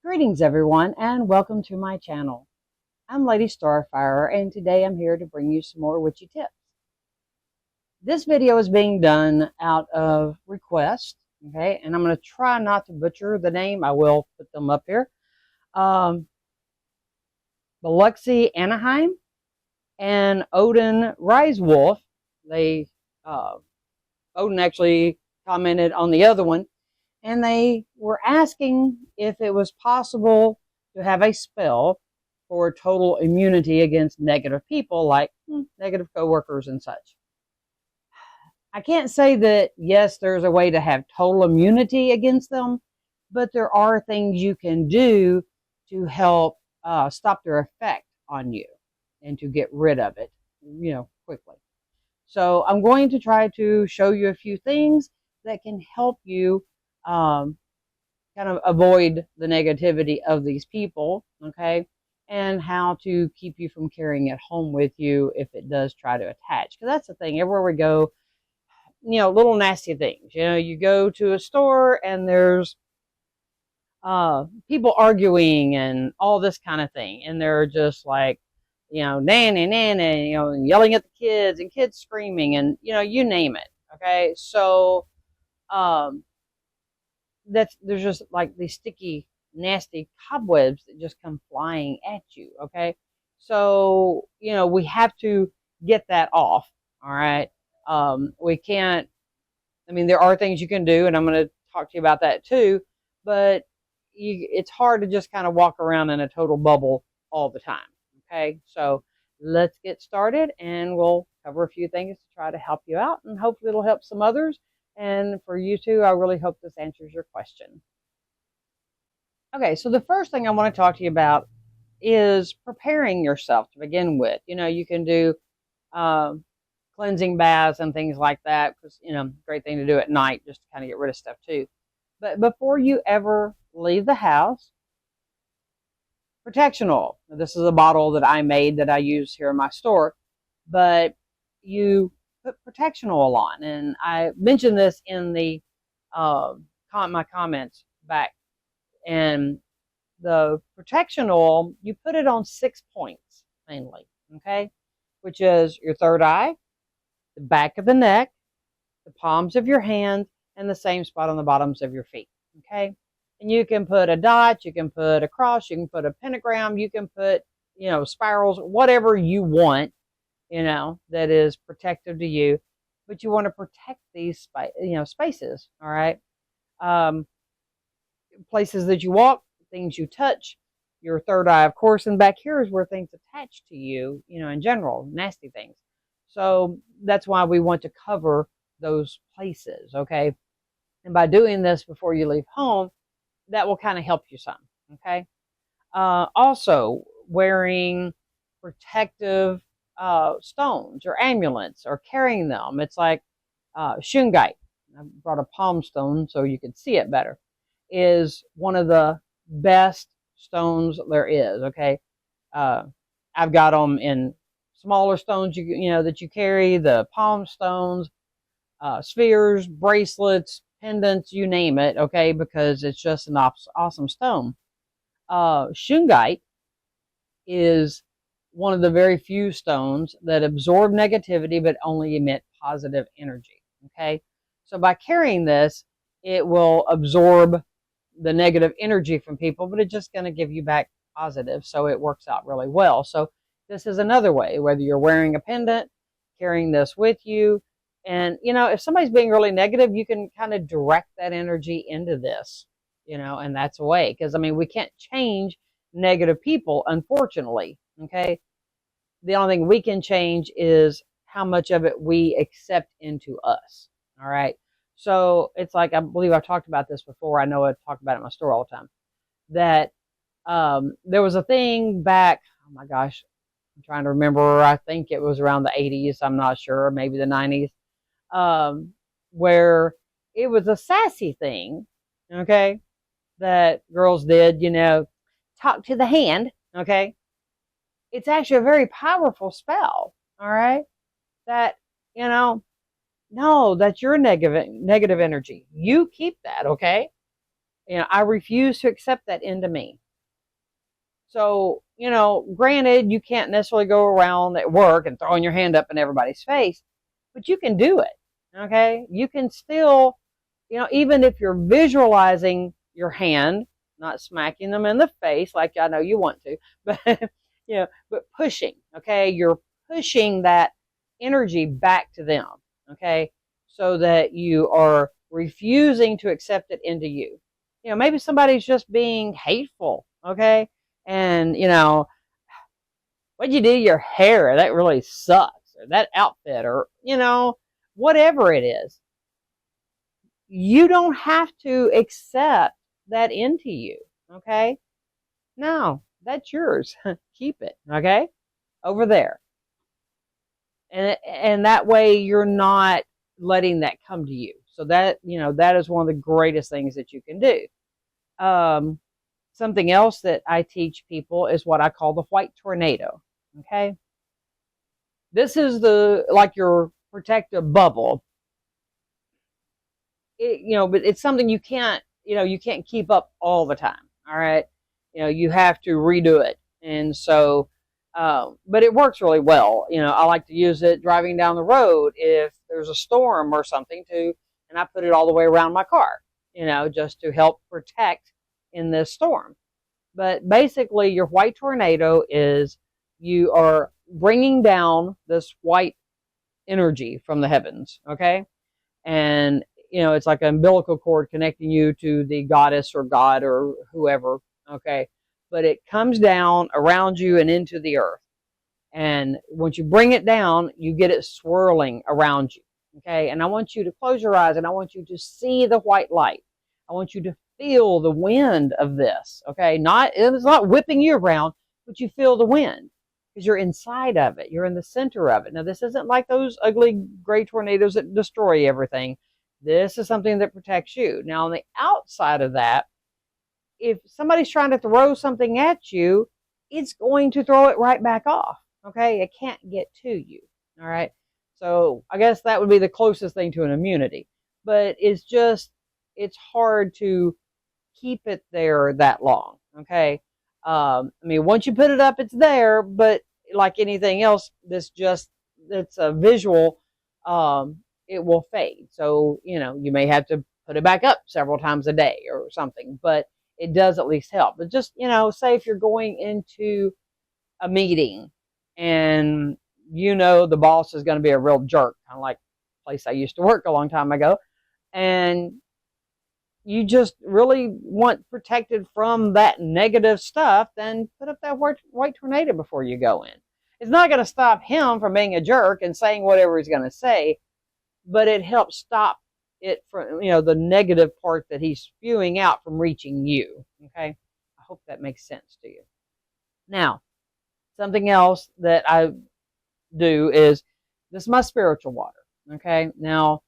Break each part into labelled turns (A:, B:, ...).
A: Greetings everyone and welcome to my channel. I'm Lady Starfire and today I'm here to bring you some more witchy tips. This video is being done out of request, okay, and I'm going to try not to butcher the name. I will put them up here. Biloxi Anaheim and Odin Risewolf. Odin actually commented on the other one. And they were asking if it was possible to have a spell for total immunity against negative people, like negative coworkers and such. I can't say that, yes, there's a way to have total immunity against them, but there are things you can do to help stop their effect on you and to get rid of it, quickly. So I'm going to try to show you a few things that can help you kind of avoid the negativity of these people, okay, and how to keep you from carrying it home with you if it does try to attach. Because that's the thing, everywhere we go, little nasty things. You go to a store and there's people arguing and all this kind of thing, and they're just like, nanny, yelling at the kids and kids screaming and, you name it, okay? So, there's just like these sticky, nasty cobwebs that just come flying at you, okay? So, we have to get that off, all right? We can't, there are things you can do, and I'm going to talk to you about that too, but it's hard to just kind of walk around in a total bubble all the time, okay? So let's get started, and we'll cover a few things to try to help you out, and hopefully it'll help some others. And for you too, I really hope this answers your question. Okay, so the first thing I want to talk to you about is preparing yourself to begin with. You can do cleansing baths and things like that, because, great thing to do at night just to kind of get rid of stuff too. But before you ever leave the house, protection oil. Now, this is a bottle that I made that I use here in my store, but you put protection oil on, and I mentioned this in the my comments back. And the protection oil, you put it on 6 points mainly, okay, which is your third eye, the back of the neck, the palms of your hands, and the same spot on the bottoms of your feet, okay. And you can put a dot, you can put a cross, you can put a pentagram, you can put spirals, whatever you want, that is protective to you, but you want to protect these, spaces, all right? Places that you walk, things you touch, your third eye, of course, and back here is where things attach to you, in general, nasty things. So that's why we want to cover those places, okay? And by doing this before you leave home, that will kind of help you some, okay? Also, wearing protective stones or amulets, or carrying them. It's like shungite. I brought a palm stone so you could see it better. Is one of the best stones there is. Okay, I've got them in smaller stones that you carry, the palm stones, spheres, bracelets, pendants, you name it. Okay, because it's just an awesome stone. Shungite is one of the very few stones that absorb negativity but only emit positive energy, okay? So by carrying this, it will absorb the negative energy from people, but it's just going to give you back positive, so it works out really well. So this is another way, whether you're wearing a pendant, carrying this with you, and, if somebody's being really negative, you can kind of direct that energy into this, and that's a way, because, we can't change negative people, unfortunately, okay? The only thing we can change is how much of it we accept into us, all right? So it's like, I believe I've talked about this before. I know I talk about it in my store all the time, that there was a thing back, oh my gosh, I'm trying to remember, I think it was around the 80s, I'm not sure, maybe the 90s, where it was a sassy thing, okay, that girls did, talk to the hand, okay? It's actually a very powerful spell, all right? That, no, that's your negative energy. You keep that, okay? I refuse to accept that into me. So, granted, you can't necessarily go around at work and throwing your hand up in everybody's face, but you can do it. Okay. You can still, even if you're visualizing your hand, not smacking them in the face like I know you want to, but, but pushing. Okay. You're pushing that energy back to them. Okay. So that you are refusing to accept it into you. Maybe somebody's just being hateful. Okay. And, what'd you do to your hair? That really sucks. Or that outfit, or, whatever it is. You don't have to accept that into you. Okay. No, that's yours. Keep it. Okay. Over there. And that way you're not letting that come to you. So that, that is one of the greatest things that you can do. Something else that I teach people is what I call the white tornado. Okay. This is like your protective bubble. But it's something you can't keep up all the time. All right. You have to redo it. And so, but it works really well. I like to use it driving down the road if there's a storm or something and I put it all the way around my car, just to help protect in this storm. But basically your white tornado is you are bringing down this white energy from the heavens. Okay. And, it's like an umbilical cord connecting you to the goddess or God or whoever. Okay. But it comes down around you and into the earth. And once you bring it down, you get it swirling around you. Okay. And I want you to close your eyes and I want you to see the white light. I want you to feel the wind of this. Okay. It's not whipping you around, but you feel the wind because you're inside of it. You're in the center of it. Now, this isn't like those ugly gray tornadoes that destroy everything. This is something that protects you. Now, on the outside of that, if somebody's trying to throw something at you, it's going to throw it right back off. Okay. It can't get to you. All right. So I guess that would be the closest thing to an immunity, but it's hard to keep it there that long. Okay. Once you put it up, it's there, but like anything else, it's a visual, it will fade. So, you may have to put it back up several times a day or something, but it does at least help. But just, say if you're going into a meeting and the boss is going to be a real jerk, kind of like the place I used to work a long time ago, and you just really want protected from that negative stuff, then put up that white tornado before you go in. It's not going to stop him from being a jerk and saying whatever he's going to say, but it helps stop it from, the negative part that he's spewing out from reaching you. Okay. I hope that makes sense to you. Now, something else that I do is, this is my spiritual water. Okay. Now,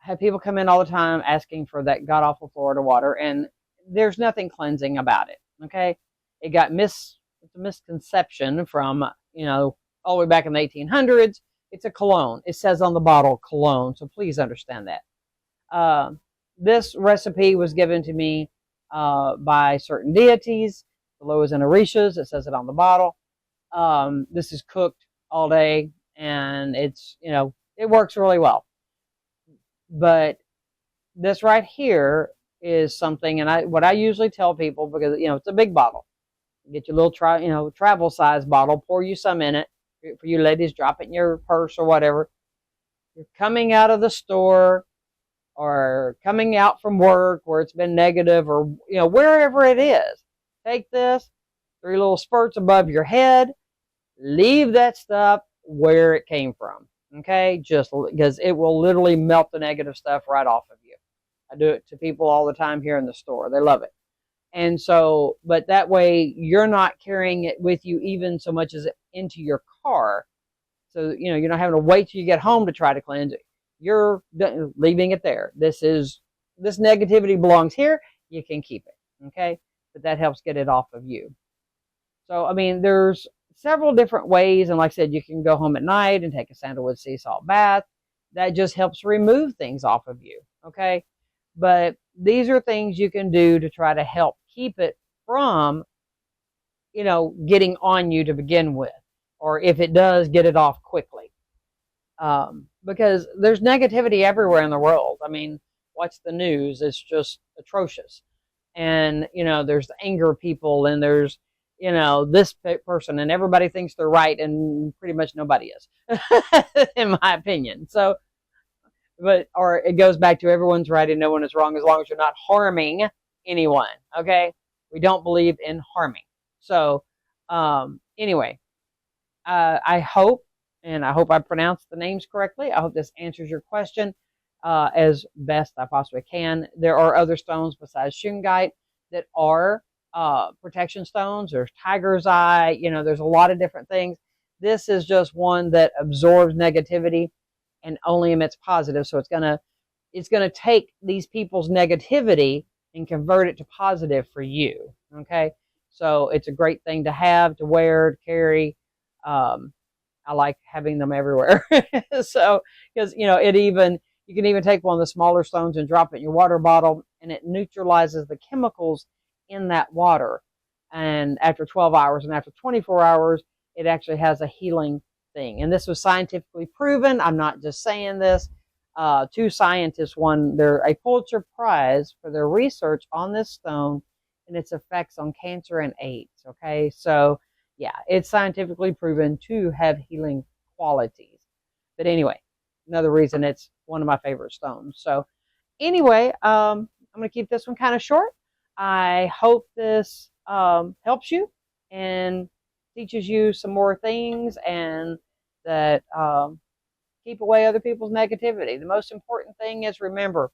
A: I have people come in all the time asking for that god-awful Florida water, and there's nothing cleansing about it. Okay. It's a misconception from, all the way back in the 1800s. It's a cologne. It says on the bottle cologne. So please understand that. This recipe was given to me by certain deities, the Loas and Orishas. It says it on the bottle. This is cooked all day, and it's, it works really well. But this right here is something, and what I usually tell people, because, it's a big bottle. Get your little travel size bottle, pour you some in it. For you ladies, drop it in your purse or whatever. You're coming out of the store or coming out from work where it's been negative, or, wherever it is. Take this, 3 little spurts above your head, leave that stuff where it came from. Okay. Just because it will literally melt the negative stuff right off of you. I do it to people all the time here in the store. They love it. And so, but that way you're not carrying it with you even so much as into your car. So, you're not having to wait till you get home to try to cleanse it. You're leaving it there. This negativity belongs here. You can keep it. Okay. But that helps get it off of you. So, there's several different ways. And like I said, you can go home at night and take a sandalwood sea salt bath. That just helps remove things off of you. Okay. But these are things you can do to try to help keep it from, getting on you to begin with. Or if it does, get it off quickly. Because there's negativity everywhere in the world. I mean, watch the news. It's just atrocious. And, there's anger people, and there's, this person, and everybody thinks they're right, and pretty much nobody is, in my opinion. So, or it goes back to everyone's right and no one is wrong as long as you're not harming anyone. Okay. We don't believe in harming. So, anyway, I hope I pronounced the names correctly. I hope this answers your question as best I possibly can. There are other stones besides shungite that are protection stones. There's tiger's eye. There's a lot of different things. This is just one that absorbs negativity and only emits positive. So it's gonna take these people's negativity and convert it to positive for you. Okay, so it's a great thing to have, to wear, to carry. I like having them everywhere. So, because you can even take one of the smaller stones and drop it in your water bottle, and it neutralizes the chemicals in that water. And after 12 hours and after 24 hours, it actually has a healing thing. And this was scientifically proven. I'm not just saying this. Two scientists won a Pulitzer Prize for their research on this stone and its effects on cancer and AIDS. Okay, so yeah, it's scientifically proven to have healing qualities. But anyway, another reason it's one of my favorite stones. So anyway, I'm going to keep this one kind of short. I hope this helps you and teaches you some more things, and that keep away other people's negativity. The most important thing is, remember,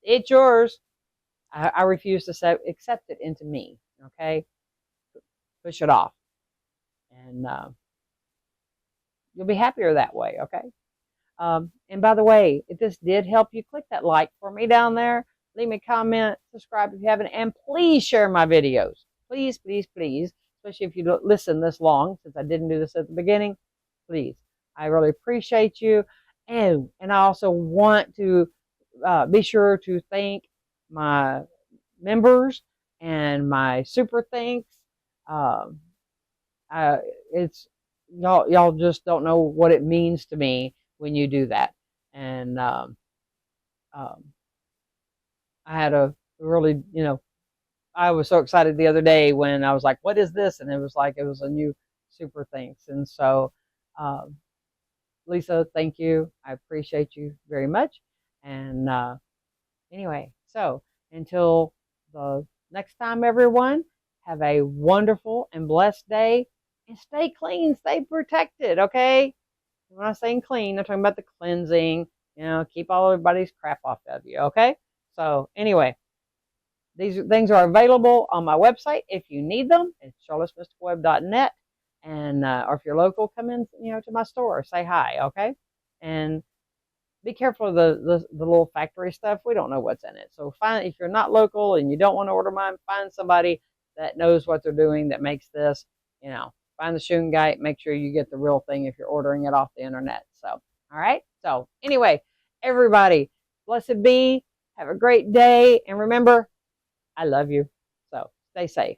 A: it's yours. I refuse to accept it into me. Okay? Push it off. And you'll be happier that way. Okay? And by the way, if this did help you, click that like for me down there. Leave me a comment. Subscribe if you haven't. And please share my videos. Please, please, please. Especially if you listen this long, since I didn't do this at the beginning. Please. I really appreciate you. And I also want to be sure to thank my members and my super thanks. It's y'all just don't know what it means to me when you do that. And I had a really, I was so excited the other day when I was like, what is this? And it was a new super thanks. And so, Lisa, thank you. I appreciate you very much. And anyway, so until the next time, everyone, have a wonderful and blessed day, and stay clean, stay protected, okay? When I'm saying clean, I'm talking about the cleansing, keep all everybody's crap off of you, okay? So anyway, these things are available on my website if you need them. It's charlottesmysticalweb.net. And or if you're local, come in, to my store, say hi, okay? And be careful of the little factory stuff. We don't know what's in it. So if you're not local and you don't want to order mine, find somebody that knows what they're doing, that makes this, find the shungite. Make sure you get the real thing if you're ordering it off the internet. So, all right. So anyway, everybody, blessed be. Have a great day. And remember, I love you. So stay safe.